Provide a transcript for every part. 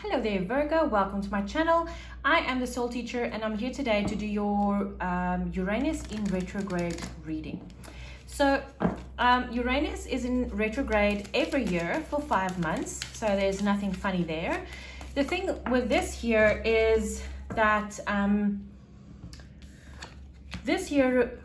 Hello there Virgo, welcome to my channel. I am the soul teacher and I'm here today to do your Uranus in retrograde reading. So Uranus is in retrograde every year for 5 months, so there's nothing funny there. The thing with this here is that this year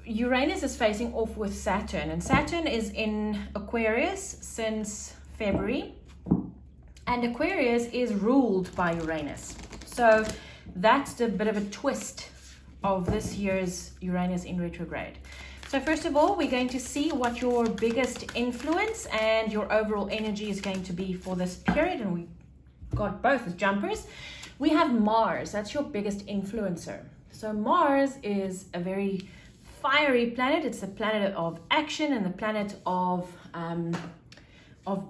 Uranus is facing off with Saturn, and Saturn is in Aquarius since February. And Aquarius is ruled by Uranus. So that's the bit of a twist of this year's Uranus in retrograde. So first of all, we're going to see what your biggest influence and your overall energy is going to be for this period. And we got both as jumpers. We have Mars. That's your biggest influencer. So Mars is a very fiery planet. It's the planet of action and the planet of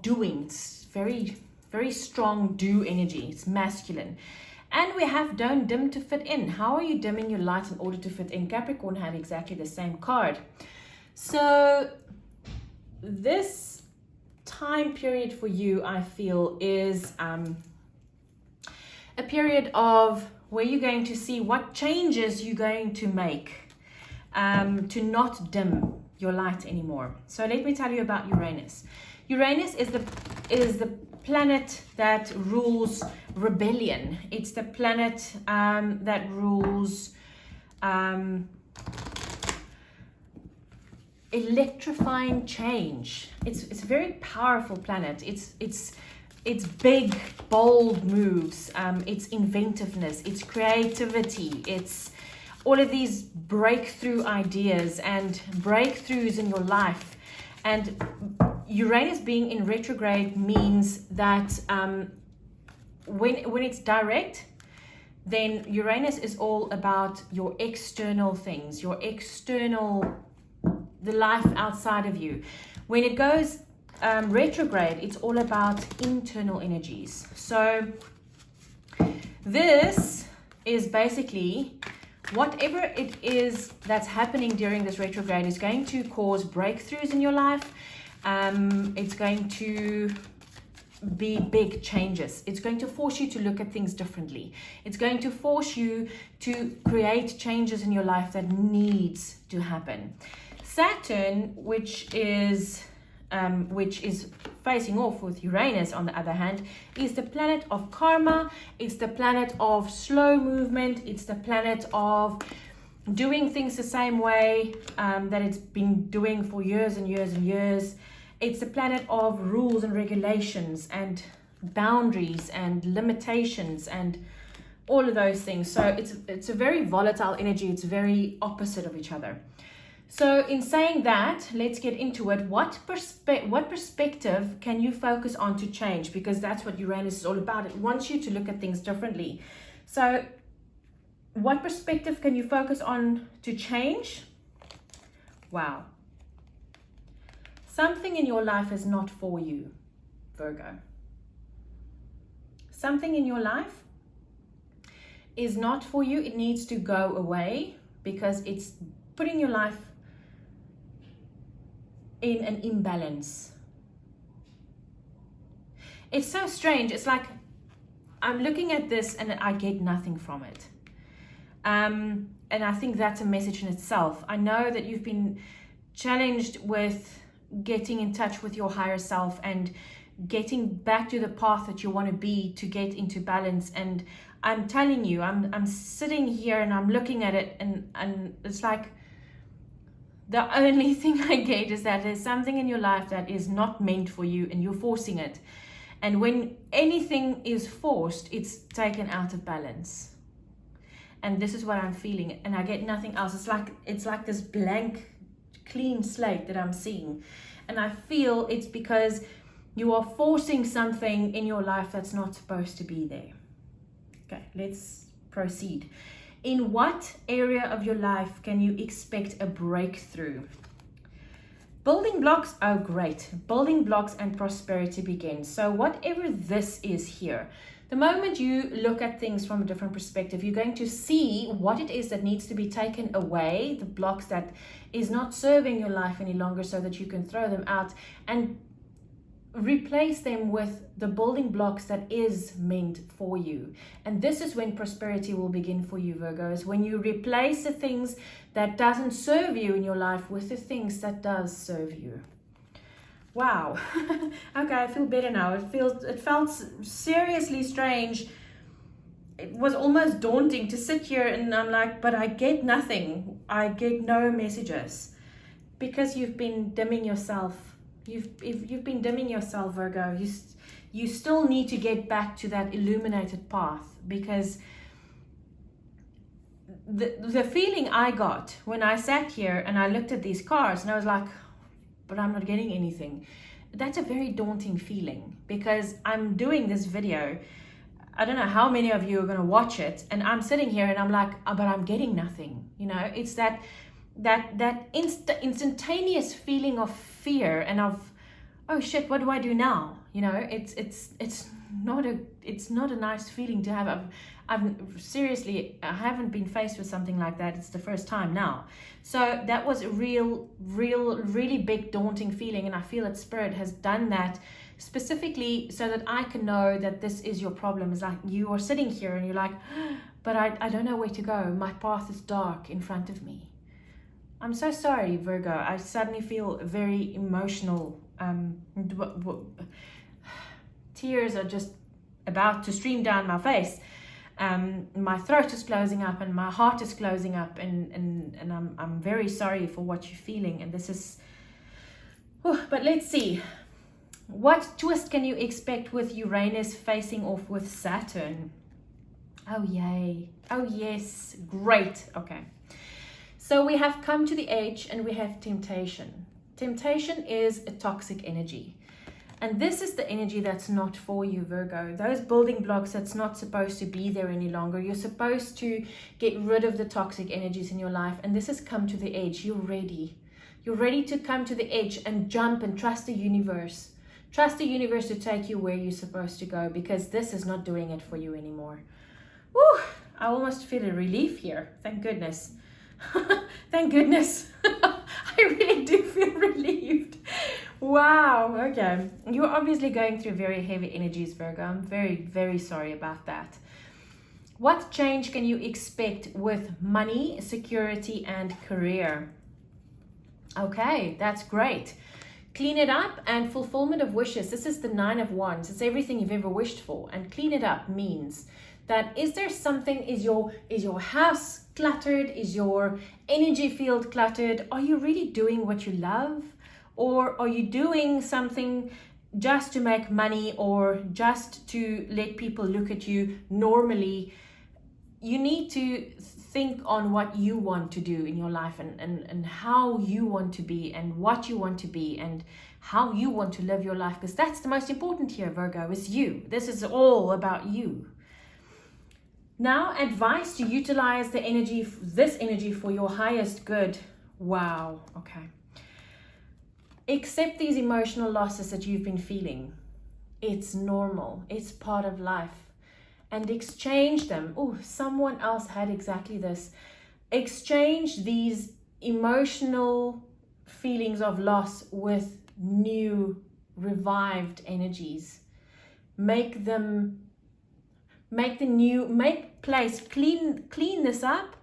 doing. It's very strong do energy. It's masculine. And we have don't dim to fit in. How are you dimming your light in order to fit in? Capricorn had exactly the same card. So this time period for you, I feel, is a period of where you're going to see what changes you're going to make to not dim your light anymore. So let me tell you about Uranus. Uranus is the planet that rules rebellion. It's the planet that rules electrifying change. It's a very powerful planet. It's big, bold moves. It's inventiveness. It's creativity. It's all of these breakthrough ideas and breakthroughs in your life. And Uranus being in retrograde means that when it's direct, then Uranus is all about your external things, your external, the life outside of you. When it goes retrograde, it's all about internal energies. So this is basically whatever it is that's happening during this retrograde is going to cause breakthroughs in your life. It's going to be big changes. It's going to force you to look at things differently. It's going to force you to create changes in your life that needs to happen. Saturn, which is facing off with Uranus, on the other hand, is the planet of karma. It's the planet of slow movement. It's the planet of doing things the same way that it's been doing for years and years and years. It's the planet of rules and regulations and boundaries and limitations and all of those things. So it's a very volatile energy. It's very opposite of each other. So in saying that, let's get into it. What perspective can you focus on to change? Because that's what Uranus is all about. It wants you to look at things differently. So what perspective can you focus on to change? Wow. Something in your life is not for you, Virgo. Something in your life is not for you. It needs to go away because it's putting your life in an imbalance. It's so strange. It's like I'm looking at this and I get nothing from it. And I think that's a message in itself. I know that you've been challenged with getting in touch with your higher self and getting back to the path that you want to be to get into balance. And I'm telling you, I'm sitting here and I'm looking at it and it's like the only thing I get is that there's something in your life that is not meant for you and you're forcing it. And when anything is forced, it's taken out of balance. And this is what I'm feeling, and I get nothing else. It's like this blank, clean slate that I'm seeing. And I feel it's because you are forcing something in your life that's not supposed to be there. Okay, let's proceed. In what area of your life can you expect a breakthrough? Building blocks, oh great. Building blocks and prosperity begins. So whatever this is here, the moment you look at things from a different perspective, you're going to see what it is that needs to be taken away, the blocks that is not serving your life any longer, so that you can throw them out and replace them with the building blocks that is meant for you. And this is when prosperity will begin for you, Virgos, when you replace the things that doesn't serve you in your life with the things that does serve you. Wow. Okay, I feel better now. It felt seriously strange. It was almost daunting to sit here and I'm like, but I get nothing. I get no messages because you've been dimming yourself. You've been dimming yourself, Virgo. You still need to get back to that illuminated path, because the feeling I got when I sat here and I looked at these cards and I was like, but I'm not getting anything. That's a very daunting feeling, because I'm doing this video. I don't know how many of you are going to watch it, and I'm sitting here and I'm like, oh, but I'm getting nothing. You know, it's that instantaneous feeling of fear and of, oh shit, what do I do now? You know, it's not a nice feeling to have. Seriously, I haven't been faced with something like that. It's the first time now. So that was a really big daunting feeling, and I feel that Spirit has done that specifically so that I can know that this is your problem. It's like you are sitting here and you're like, but I don't know where to go. My path is dark in front of me. I'm so sorry, Virgo. I suddenly feel very emotional. Tears are just about to stream down my face. My throat is closing up and my heart is closing up, and I'm very sorry for what you're feeling. And this is, but let's see. What twist can you expect with Uranus facing off with Saturn? Oh, yay. Oh, yes. Great. Okay. So we have come to the edge and we have temptation. Temptation is a toxic energy. And this is the energy that's not for you, Virgo. Those building blocks that's not supposed to be there any longer. You're supposed to get rid of the toxic energies in your life. And this has come to the edge. You're ready. You're ready to come to the edge and jump and trust the universe. Trust the universe to take you where you're supposed to go, because this is not doing it for you anymore. Woo! I almost feel a relief here. Thank goodness. Thank goodness. I really do feel relieved. Wow. Okay. You're obviously going through very heavy energies, Virgo. I'm very sorry about that. What change can you expect with money, security, and career? Okay, that's great. Clean it up and fulfillment of wishes. This is the 9 of Wands. It's everything you've ever wished for. And clean it up means that is there something, is your house cluttered? Is your energy field cluttered? Are you really doing what you love? Or are you doing something just to make money or just to let people look at you normally? You need to think on what you want to do in your life and how you want to be and what you want to be and how you want to live your life, because that's the most important here, Virgo, is you. This is all about you. Now, advice to utilize the energy, this energy, for your highest good. Wow. Okay. Accept these emotional losses that you've been feeling. It's normal. It's part of life. And exchange them. Oh, someone else had exactly this. Exchange these emotional feelings of loss with new, revived energies. Make place, clean this up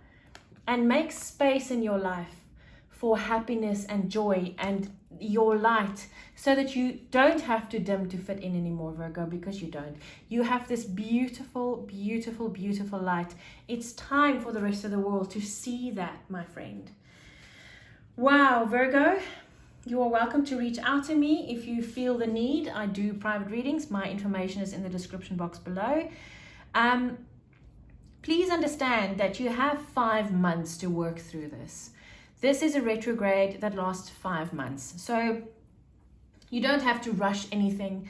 and make space in your life for happiness and joy and your light, so that you don't have to dim to fit in anymore, Virgo, because you don't. You have this beautiful, beautiful, beautiful light. It's time for the rest of the world to see that, my friend. Wow, Virgo, you are welcome to reach out to me if you feel the need. I do private readings. My information is in the description box below. Please understand that you have 5 months to work through this. This is a retrograde that lasts 5 months. So you don't have to rush anything.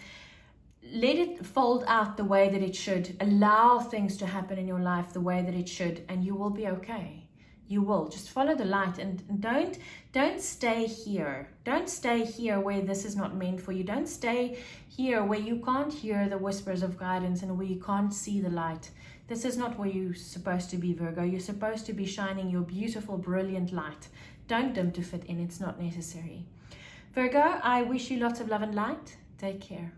Let it fold out the way that it should. Allow things to happen in your life the way that it should, and you will be okay. You will. Just follow the light and don't stay here. Don't stay here where this is not meant for you. Don't stay here where you can't hear the whispers of guidance and where you can't see the light. This is not where you're supposed to be, Virgo. You're supposed to be shining your beautiful, brilliant light. Don't dim to fit in. It's not necessary. Virgo, I wish you lots of love and light. Take care.